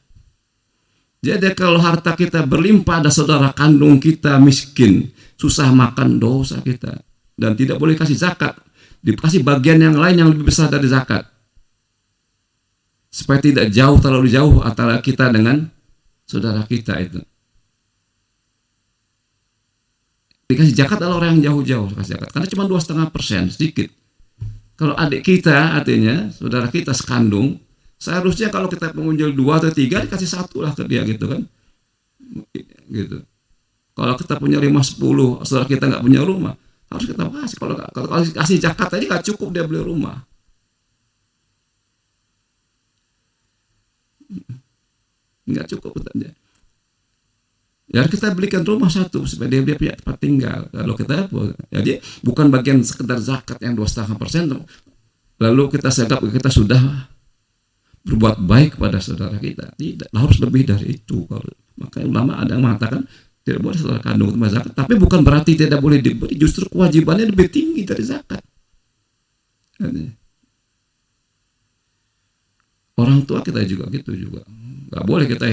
Jadi kalau harta kita berlimpah, ada saudara kandung kita miskin, susah makan, dosa kita, dan tidak boleh kasih zakat, dikasih bagian yang lain yang lebih besar dari zakat, supaya tidak terlalu jauh antara kita dengan saudara kita itu. Dikasih zakat adalah orang yang jauh-jauh kasih zakat, karena cuma 2,5%, sedikit. Kalau adik kita, artinya saudara kita sekandung, seharusnya kalau kita mengunjul 2 atau 3, dikasih 1 lah ke dia gitu kan, gitu. Kalau kita punya rumah 10, saudara kita nggak punya rumah, harus kita kasih. Kalau kasih zakat aja nggak cukup dia beli rumah. Nggak cukup aja. Ya kita belikan rumah 1 supaya dia punya tempat tinggal. Kalau kita, jadi bukan bagian sekedar zakat yang 2,5%, lalu kita anggap kita sudah berbuat baik kepada saudara kita. Tidak, harus lebih dari itu. Maka ulama ada yang mengatakan tidak boleh saudara kandung itu zakat, tapi bukan berarti tidak boleh diberi. Justru kewajibannya lebih tinggi dari zakat. Orang tua kita juga gitu juga. Gak boleh kita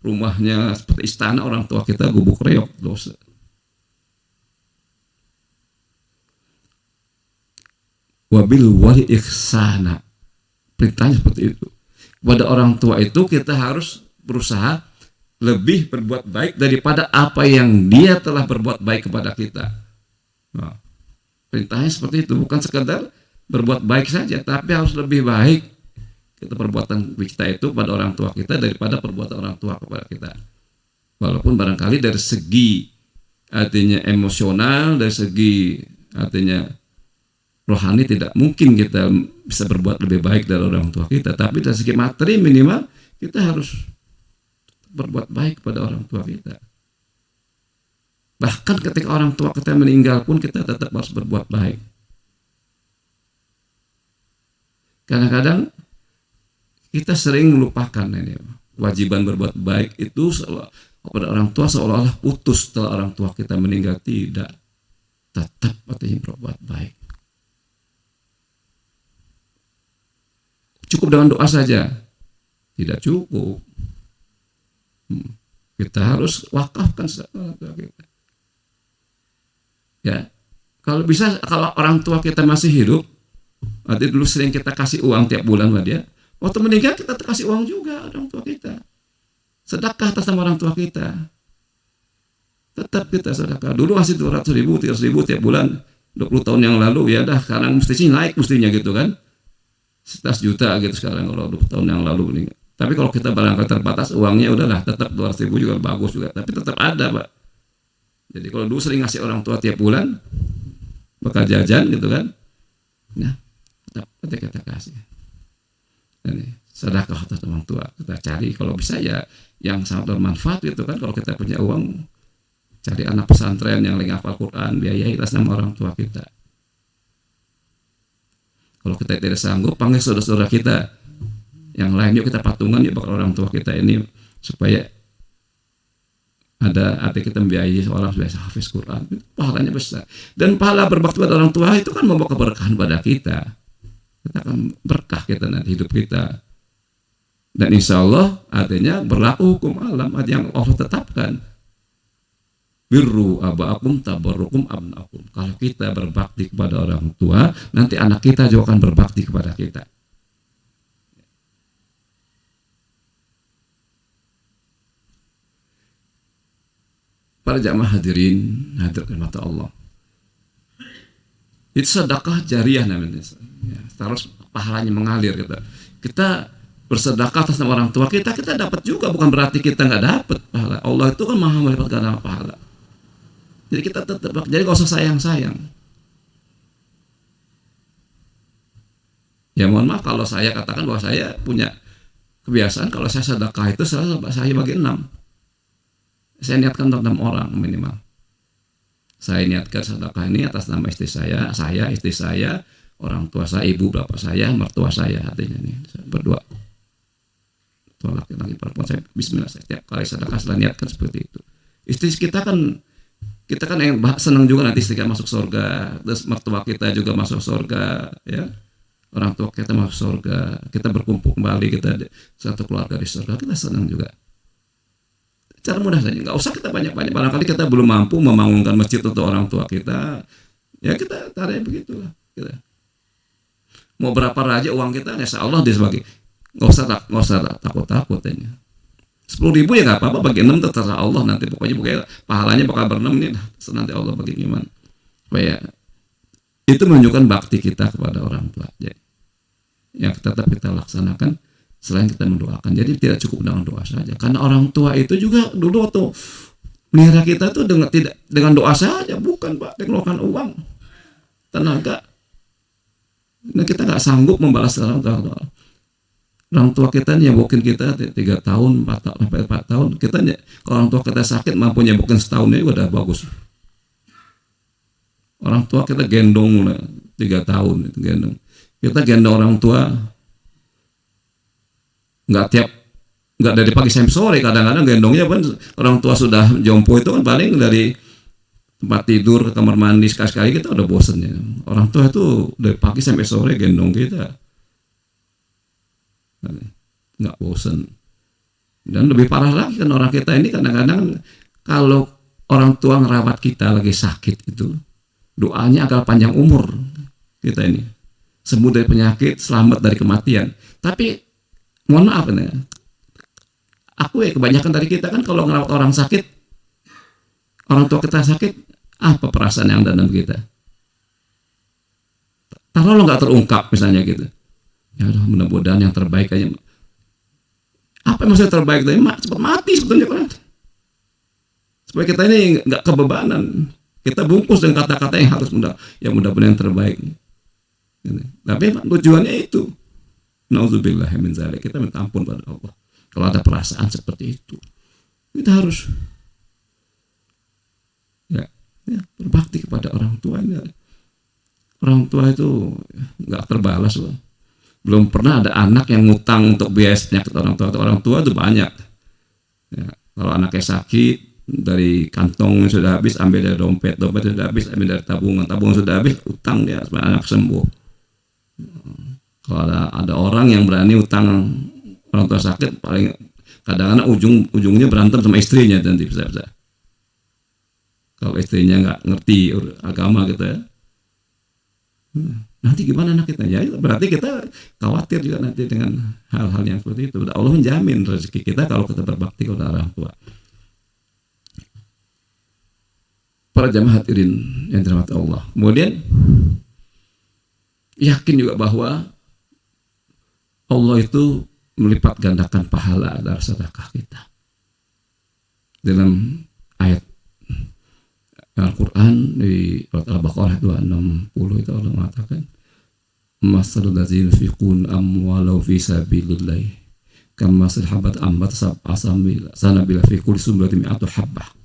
rumahnya seperti istana, orang tua kita gubuk reok, dosa. Wabil wali ihsana, perintahnya seperti itu. Pada orang tua itu kita harus berusaha lebih berbuat baik daripada apa yang dia telah berbuat baik kepada kita. Nah, perintahnya seperti itu, bukan sekedar berbuat baik saja, tapi harus lebih baik kita perbuatan kita itu pada orang tua kita daripada perbuatan orang tua kepada kita. Walaupun barangkali dari segi artinya emosional, dari segi artinya rohani tidak mungkin kita bisa berbuat lebih baik dari orang tua kita, tapi dari segi materi minimal kita harus berbuat baik pada orang tua kita. Bahkan ketika orang tua kita meninggal pun kita tetap harus berbuat baik. Kadang-kadang kita sering melupakan ini kewajiban berbuat baik itu kepada orang tua, seolah-olah putus setelah orang tua kita meninggal. Tidak, tetap artinya berbuat baik. Cukup dengan doa saja? Tidak cukup. Kita harus wakafkan orang tua kita. Ya, kalau bisa, kalau orang tua kita masih hidup, artinya dulu sering kita kasih uang tiap bulan sama dia, waktu meninggal kita kasih uang juga orang tua kita, sedekah atas nama orang tua kita. tetap kita sedekah. Dulu masih 200.000, 300.000 tiap bulan, 20 tahun yang lalu, ya dah sekarang mestinya naik mestinya gitu kan. 11 juta gitu sekarang kalau 20 tahun yang lalu ini. Tapi kalau kita barangkali terbatas uangnya, udahlah tetap 200.000 juga bagus juga. Tapi tetap ada, Pak. Jadi kalau dulu sering ngasih orang tua tiap bulan, bakal jajan gitu kan. Nah, tetap kita kasih. Ini sedekah atas orang tua. Kita cari kalau bisa ya yang sangat bermanfaat gitu kan. Kalau kita punya uang, cari anak pesantren yang lagi hafal Quran, biayai atas nama orang tua kita. Kalau kita tidak sanggup, panggil saudara-saudara kita yang lain, yuk kita patungan yuk bakal orang tua kita ini supaya ada adik kita membiayai seorang biasa hafiz Quran. Itu pahalanya besar. Dan pahala berbakti pada orang tua itu kan membawa keberkahan pada kita. Kita akan berkah kita nanti hidup kita. Dan insya Allah artinya berlaku hukum alam yang Allah tetapkan. Birru aba'akum tabarrukum abna'akum. Kalau kita berbakti kepada orang tua, nanti anak kita juga akan berbakti kepada kita. Para jamaah hadirin, hadirin mata Allah. Itu sedekah jariah namanya. Ya, terus pahalanya mengalir kita. Kita bersedekah atas nama orang tua kita, kita dapat juga, bukan berarti kita nggak dapat pahala. Allah itu kan maha melipatkan pahala. Jadi kita tetap, jadi gak usah sayang-sayang. Ya mohon maaf kalau saya katakan bahwa saya punya kebiasaan kalau saya sedekah itu saya bagi 6. Saya niatkan untuk 6 orang minimal. Saya niatkan sedekah ini atas nama istri saya, istri saya, orang tua saya, ibu, bapak saya, mertua saya, artinya ini berdua. Tua laki-laki perempuan saya, bismillah, setiap kali sedekah saya niatkan seperti itu. Istri kita kan yang senang juga nanti istri kita masuk surga, terus mertua kita juga masuk surga, ya, orang tua kita masuk surga, kita berkumpul kembali, kita satu keluarga di surga, kita senang juga. Cara mudah saja, nggak usah kita banyak-banyak. Barangkali kita belum mampu membangunkan masjid untuk orang tua kita, ya kita tarik begitulah. Kita. Mau berapa raja uang kita, insya Allah dia sebagai, nggak usah takut-takut ini. 10.000 ya nggak apa-apa, bagi 6 terserah Allah nanti, pokoknya pahalanya bakal ber-6 nih, nanti Allah bagi gimana. Supaya itu menunjukkan bakti kita kepada orang tua. Jadi, yang tetap kita laksanakan selain kita mendoakan. Jadi tidak cukup dengan doa saja, karena orang tua itu juga dulu waktu melihara kita tuh dengan doa saja, bukan Pak, mengeluarkan uang, tenaga. Nah kita nggak sanggup membalas orang tua kita nyebokin kita 3 tahun, 4 tahun, sampai 4 tahun. Kita kalau orang tua kita sakit mampu nyebokin setahun ini udah bagus. Orang tua kita gendong 3 tahun itu gendong. Kita gendong orang tua nggak dari pagi sampai sore, kadang-kadang gendongnya kan orang tua sudah jompo itu kan paling dari tempat tidur ke kamar mandi sekali-sekali kita udah bosen ya. Orang tua itu dari pagi sampai sore gendong kita. Nggak bosen. Dan lebih parah lagi kan orang kita ini kadang-kadang kalau orang tua ngerawat kita lagi sakit itu doanya agar panjang umur kita ini, sembuh dari penyakit, selamat dari kematian. Tapi mohon maaf nih, aku ya kebanyakan dari kita kan kalau ngerawat orang sakit, orang tua kita sakit, apa perasaan yang ada dalam kita? Taruh lo nggak terungkap misalnya gitu. Ya udah mudah-mudahan yang terbaik aja. Apa yang maksudnya terbaik tadi? Cepat mati sebetulnya kan. Supaya kita ini nggak kebebanan. Kita bungkus dengan kata-kata yang harus mudah-mudahan yang terbaik. Gitu. Tapi tujuannya itu. Nauzubillah min dzalik. Kita minta ampun pada Allah. Kalau ada perasaan seperti itu, kita harus ya berbakti kepada orang tua ini. Orang tua itu nggak terbalas loh. Belum pernah ada anak yang ngutang untuk biaya penyakit orang tua. Orang tua itu banyak. Ya, kalau anaknya sakit, dari kantong sudah habis, ambil dari dompet sudah habis, ambil dari tabungan sudah habis, utang dia supaya anak sembuh. Kalau ada orang yang berani utang orang tua sakit, paling kadang-kadang ujungnya berantem sama istrinya nanti bisa. Kalau istrinya nggak ngerti agama gitu ya. Nanti gimana anak kita? Ya berarti kita khawatir juga nanti dengan hal-hal yang seperti itu. Allah menjamin rezeki kita kalau kita berbakti kepada orang tua. para jamaah hadirin yang dirahmati Allah. Kemudian yakin juga bahwa Allah itu melipat gandakan pahala dari sedekah kita. Dalam ayat Al-Quran di Al-Baqarah 260 itu Allah mengatakan, masalul ladzina yunfiquna amwalahum fi sabilillah kamathali habatin ambatat sab'a sanabila fi kulli sunbulatin mi'atu habbah.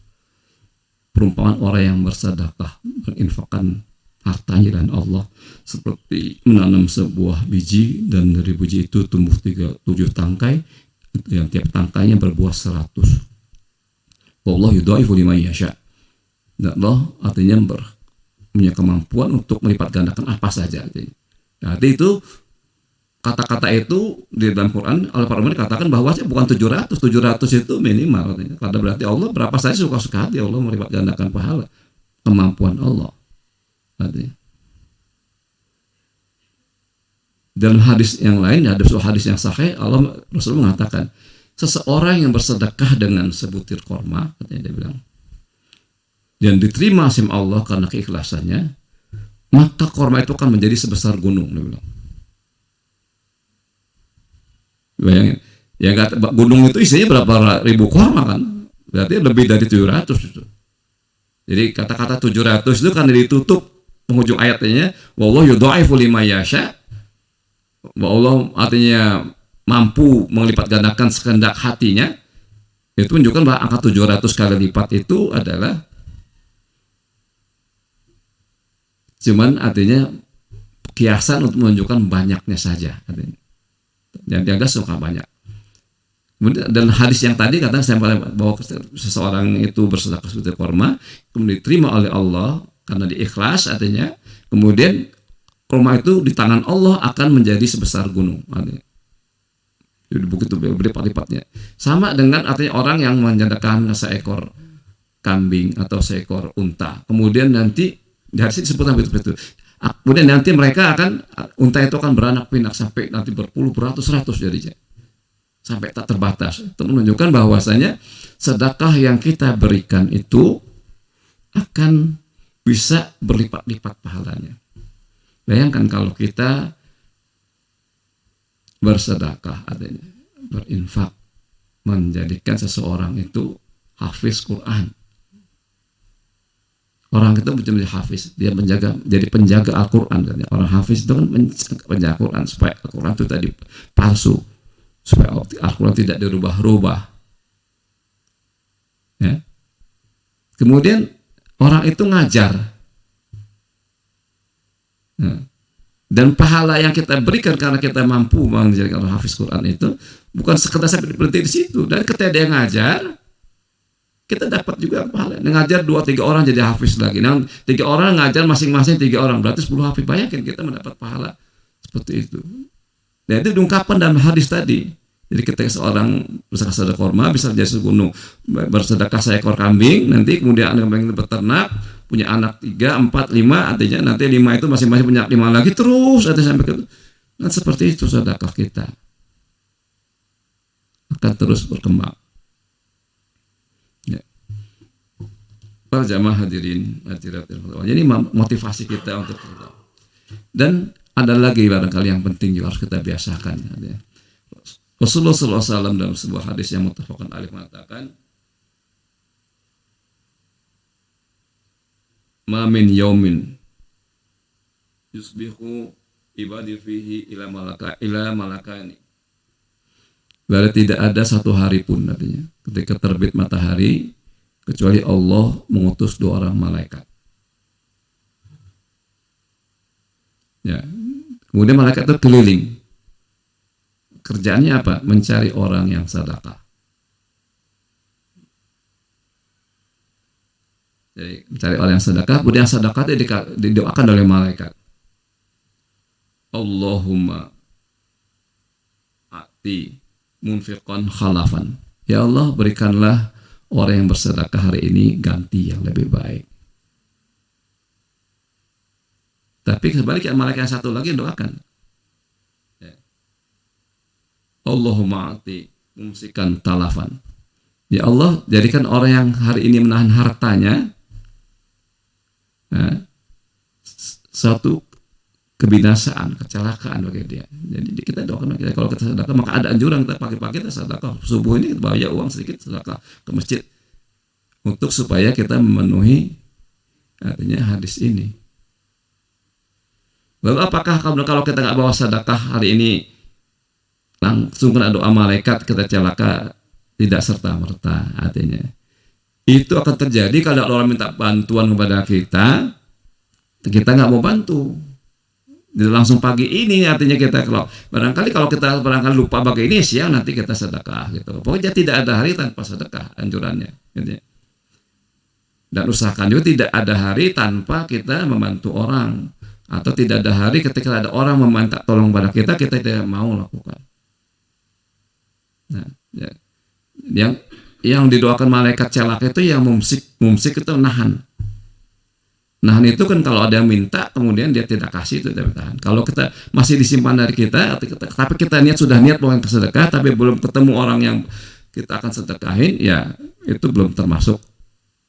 Perumpamaan orang yang bersedekah, menginfakkan hartanya dan Allah seperti menanam sebuah biji, dan dari biji itu tumbuh 7 tangkai yang tiap tangkainya berbuah 100. Wallahu yudhaifu liman yasha. Dan Allah artinya punya kemampuan untuk melipat gandakan apa saja. Jadi itu kata-kata itu di dalam Quran oleh para ulama dikatakan bahwa bukan 700 itu minimal. Karena berarti Allah berapa saja suka-suka hati Allah melipat gandakan pahala, kemampuan Allah. Artinya. Dalam hadis yang lain, ada sebuah hadis yang sahih, Allah Rasul mengatakan, seseorang yang bersedekah dengan sebutir korma, katanya dia bilang, dan diterima sama Allah karena keikhlasannya, maka korma itu akan menjadi sebesar gunung, dia bilang. Bayangin, ya gunung itu isinya berapa ribu korma kan, berarti lebih dari 700 itu. Jadi kata-kata 700 itu kan ditutup penghujung ayatnya, wallahu yudhaifu liman yasha, bahwa Allah artinya mampu melipat gandakan sekehendak hatinya. Itu menunjukkan bahwa angka 700 kali lipat itu adalah cuman artinya kiasan untuk menunjukkan banyaknya saja, artinya. Dan dia suka banyak. Kemudian dan hadis yang tadi kata saya bahwa seseorang itu bersedekah seperti korma, kemudian diterima oleh Allah karena diikhlas, artinya kemudian korma itu di tangan Allah akan menjadi sebesar gunung, artinya. Jadi begitu berlipat-lipatnya. Sama dengan artinya orang yang menjadikan seekor kambing atau seekor unta, kemudian nanti di hadis disebutkan begitu. Kemudian nanti mereka akan, unta itu akan beranak pinak sampai nanti berpuluh beratus-ratus jadinya, sampai tak terbatas. Itu menunjukkan bahwasanya sedekah yang kita berikan itu akan bisa berlipat-lipat pahalanya. Bayangkan kalau kita bersedekah, artinya berinfak, menjadikan seseorang itu hafiz Quran. Orang itu menjadi hafiz, dia jadi penjaga Al-Quran. Orang hafiz itu kan penjaga Al-Quran, supaya Al-Quran itu tadi palsu, supaya Al-Quran tidak dirubah-rubah. Ya. Kemudian orang itu ngajar. Nah, dan pahala yang kita berikan karena kita mampu menjadikan orang hafiz Quran itu bukan sekedar sampai berhenti di situ. Dan ketika dia ngajar, kita dapat juga pahala. Ngajar 2-3 orang jadi hafiz lagi. Nah, 3 orang ngajar masing-masing 3 orang, berarti 10 hafiz. Bayangkan kita mendapat pahala seperti itu. Dan itu diungkapkan dalam hadis tadi. Jadi ketika seorang bersedekah korma bisa jadi segunung, bersedekah seekor kambing, nanti kemudian kambing itu beternak, punya anak 3, 4, 5, artinya nanti 5 itu masing-masing punya 5 lagi terus artinya sampai ke. Nah, seperti itu sedekah kita akan terus berkembang. Ya. Para jamaah hadirin hadirat, jadi motivasi kita untuk kita. Dan ada lagi barangkali yang penting juga harus kita biasakan. Ya. Rasulullah SAW dalam sebuah hadis yang muttafaqun alaih mengatakan, ma min yaumin yusbihu ibadi fihi ila malakani. Berarti tidak ada satu hari pun artinya ketika terbit matahari kecuali Allah mengutus 2 orang malaikat. Ya. Kemudian malaikat itu keliling. Kerjaannya apa? Mencari orang yang sedekah. Jadi mencari orang yang sedekah, kemudian sedekah itu didoakan oleh malaikat. Allahumma ati munfiqan khalafan. Ya Allah, berikanlah orang yang bersedekah hari ini ganti yang lebih baik. Tapi sebaliknya malaikat yang satu lagi doakan. Allahumma ati mumsikan talafan. Ya Allah, jadikan orang yang hari ini menahan hartanya Nah, suatu kebinasaan, kecelakaan bagi dia. Jadi kita doakan kita, kalau kita sedekah maka ada anjuran kita pagi-pagi kita sedekah. Subuh ini kita bawa uang sedikit sedekah ke masjid untuk supaya kita memenuhi artinya hadis ini. Lalu apakah kalau kita nggak bawa sedekah hari ini langsung kena doa malaikat kita celaka? Tidak serta merta, artinya itu akan terjadi kalau orang minta bantuan kepada kita nggak mau bantu. Jadi langsung pagi ini artinya kita kalau kita lupa pagi ini, siang nanti kita sedekah gitu. Pokoknya tidak ada hari tanpa sedekah anjurannya gitu. Dan usahakan juga tidak ada hari tanpa kita membantu orang, atau tidak ada hari ketika ada orang meminta tolong pada kita tidak mau lakukan. Nah, ya. Yang didoakan malaikat celaka itu yang mumsik itu nahan. Nahan itu kan kalau ada yang minta kemudian dia tidak kasih, itu tidak tahan. Kalau kita masih disimpan dari kita, tapi kita sudah niat mau sedekah tapi belum ketemu orang yang kita akan sedekahin, ya itu belum termasuk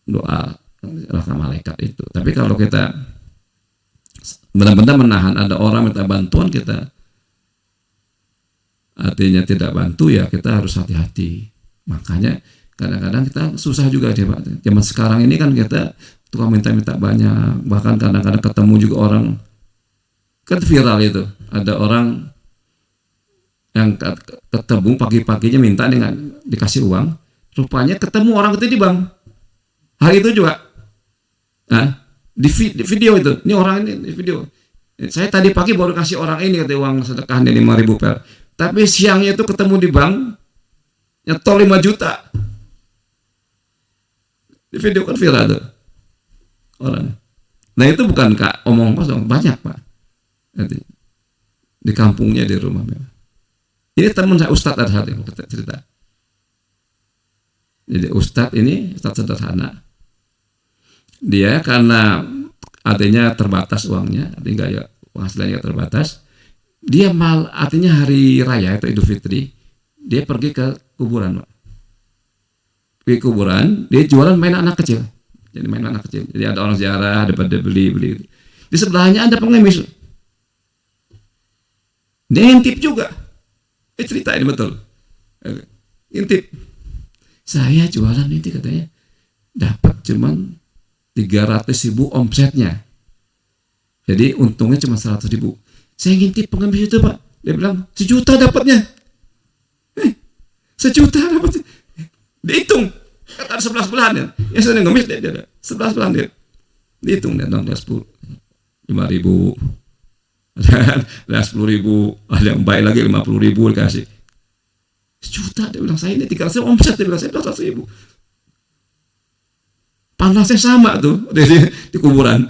doa malaikat itu. Tapi kalau kita benar-benar menahan ada orang minta bantuan, kita artinya tidak bantu, ya kita harus hati-hati. Makanya kadang-kadang kita susah juga deh Pak. Zaman sekarang ini kan kita tukang minta-minta banyak, bahkan kadang-kadang ketemu juga orang, kan viral itu, ada orang yang ketemu pagi-paginya minta dengan dikasih uang, rupanya ketemu orang itu di bank hari itu juga. Nah, di video itu, ini orang ini di video, saya tadi pagi baru kasih orang ini kata uang sedekah 5.000 per, tapi siangnya itu ketemu di bank nyetol 5 juta. Di video kan viral tuh orang. Nah itu bukan omong kosong, banyak Pak. Nanti di kampungnya, di rumah. Ini teman saya Ustadz ada satu yang cerita. Jadi Ustadz ini Ustadz sederhana. Dia karena artinya terbatas uangnya, artinya ya penghasilannya terbatas. Dia artinya hari raya itu Idul Fitri, dia pergi ke kuburan Pak. Pergi kuburan, dia jualan main anak kecil. Jadi main anak kecil. Jadi ada orang ziarah, ada pada beli. Di sebelahnya ada pengemis. Dia ngintip juga. Cerita ini betul. Ngintip. Saya jualan ini katanya dapat cuman 300.000 omsetnya. Jadi untungnya cuma 100.000. Saya ngintip pengemis itu Pak. Dia bilang 1 juta dapatnya. 1 juta dapatnya. Dihitung. Kan ada 11 bulan ya. Yang saya ngemis dia ada 11 bulan dia. Dihitung dia dong, 5.000. Ada 10.000, ada yang baik lagi 50.000 dikasih. 1 juta dia bilang, saya ini 300 omset, dia bilang saya 100.000. Panasnya sama tuh di kuburan.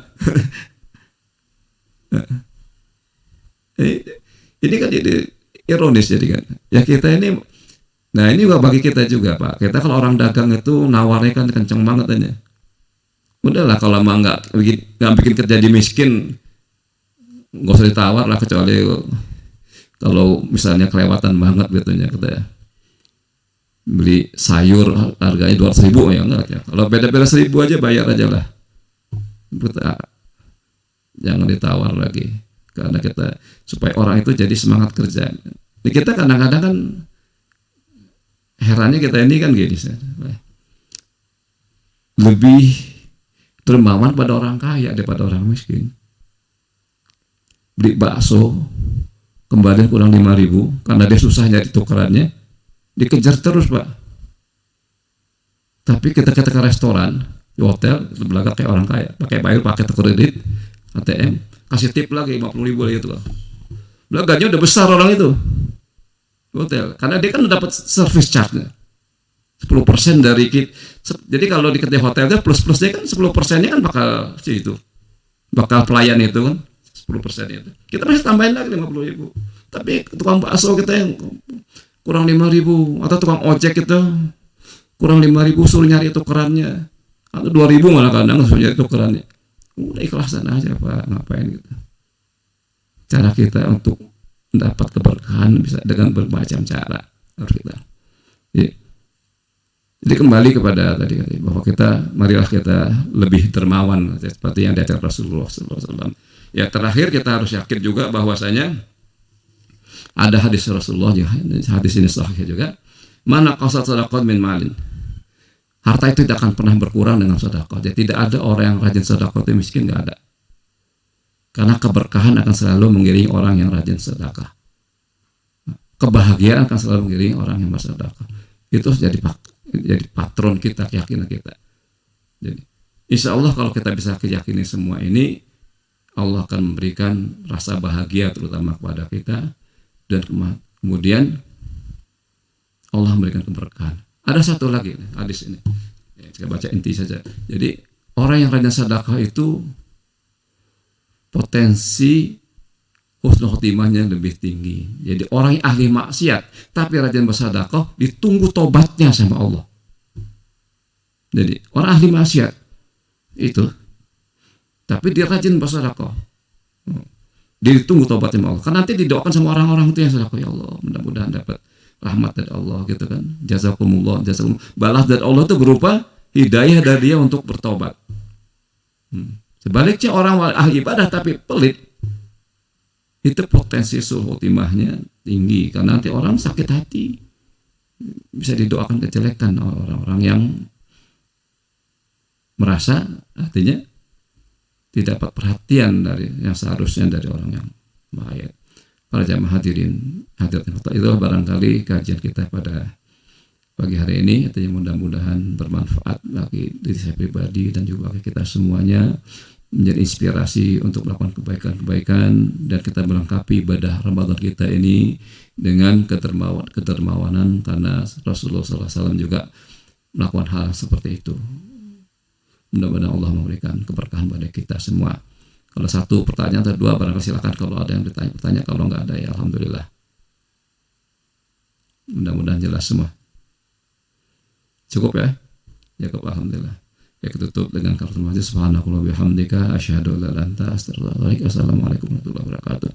Ini kan jadi ironis jadi kan. Ya kita ini. Nah ini juga bagi kita juga Pak. Kita kalau orang dagang itu nawarnya kan kenceng banget aja. Udahlah kalau mah nggak bikin kerja di miskin, nggak usah ditawar lah, kecuali kalau misalnya kelewatan banget betulnya kita ya. Beli sayur harganya 200.000 ya enggak ya. Kalau beda-beda 1.000 aja bayar aja lah. Jangan ditawar lagi, karena kita supaya orang itu jadi semangat kerja. Nah, kita kadang-kadang kan herannya kita ini kan gini, lebih dermawan pada orang kaya daripada orang miskin. Beli bakso kembali kurang 5.000 karena dia susah nyari tukerannya, dikejar terus Pak. Tapi kita ke restoran, di hotel, belakang kayak orang kaya, pakai bayar pakai kredit ATM, kasih tip lagi 50.000 lagi itu loh. Belakangnya udah besar orang itu. Hotel, karena dia kan dapat service charge-nya 10% dari kita. Jadi kalau di kedai hotel kan plus-plusnya kan 10%-nya kan bakal pelayan itu kan 10% itu. Kita masih tambahin lagi 50.000. Tapi tukang bakso kita yang kurang 5.000, atau tukang ojek itu kurang 5.000 suruh nyari tukerannya, atau 2.000 malah kadang suruh nyari tukerannya. Udah ikhlasan aja Pak, ngapain gitu. Cara kita untuk mendapat keberkahan bisa dengan bermacam cara harus kita. Jadi kembali kepada tadi bahwa marilah kita lebih dermawan seperti yang diajar Rasulullah SAW. Ya terakhir kita harus yakin juga bahwasanya ada hadis Rasulullah juga, hadis ini sahih juga. Mana qasat sadaqat min malin. Harta itu tidak akan pernah berkurang dengan sedekah. Jadi tidak ada orang yang rajin sedekah itu miskin, nggak ada. Karena keberkahan akan selalu mengiringi orang yang rajin sedekah. Kebahagiaan akan selalu mengiringi orang yang bersedekah. Itu jadi patron kita, keyakinan kita. Jadi, insya Allah kalau kita bisa keyakini semua ini, Allah akan memberikan rasa bahagia terutama kepada kita, dan kemudian Allah memberikan keberkahan. Ada satu lagi hadis ini, saya baca inti saja. Jadi orang yang rajin sedekah itu potensi husnul khotimahnya lebih tinggi. Jadi orang yang ahli maksiat tapi rajin bersedekah ditunggu tobatnya sama Allah. Jadi orang ahli maksiat itu tapi dia rajin bersedekah, dia ditunggu tobatnya sama Allah. Karena nanti didoakan sama orang-orang itu yang sedekah, ya Allah mudah-mudahan dapat rahmat dari Allah gitu kan. Jazakumullah, balas dari Allah itu berupa hidayah dari dia untuk bertobat. Sebaliknya orang ahli ibadah tapi pelit, itu potensi husnul khotimahnya tinggi karena nanti orang sakit hati, bisa didoakan kejelekan orang-orang yang merasa artinya tidak dapat perhatian dari yang seharusnya dari orang yang baik. Para jamaah hadirin itulah barangkali kajian kita pada pagi hari ini. Artinya mudah-mudahan bermanfaat bagi diri saya pribadi dan juga bagi kita semuanya, menjadi inspirasi untuk melakukan kebaikan-kebaikan, dan kita melengkapi ibadah Ramadan kita ini dengan kedermawanan karena Rasulullah SAW juga melakukan hal seperti itu. Mudah-mudahan Allah memberikan keberkahan pada kita semua. Kalau satu pertanyaan atau dua barangkali silakan, kalau ada yang bertanya, kalau nggak ada ya alhamdulillah. Mudah-mudahan jelas semua. Cukup ya? Cukup, alhamdulillah. Ya, kita tutup dengan kalimat subhanallahi wa bihamdika asyhadu an la ilaha illa anta astaghfiruka wa atubu ilaik. Assalamualaikum warahmatullahi wabarakatuh.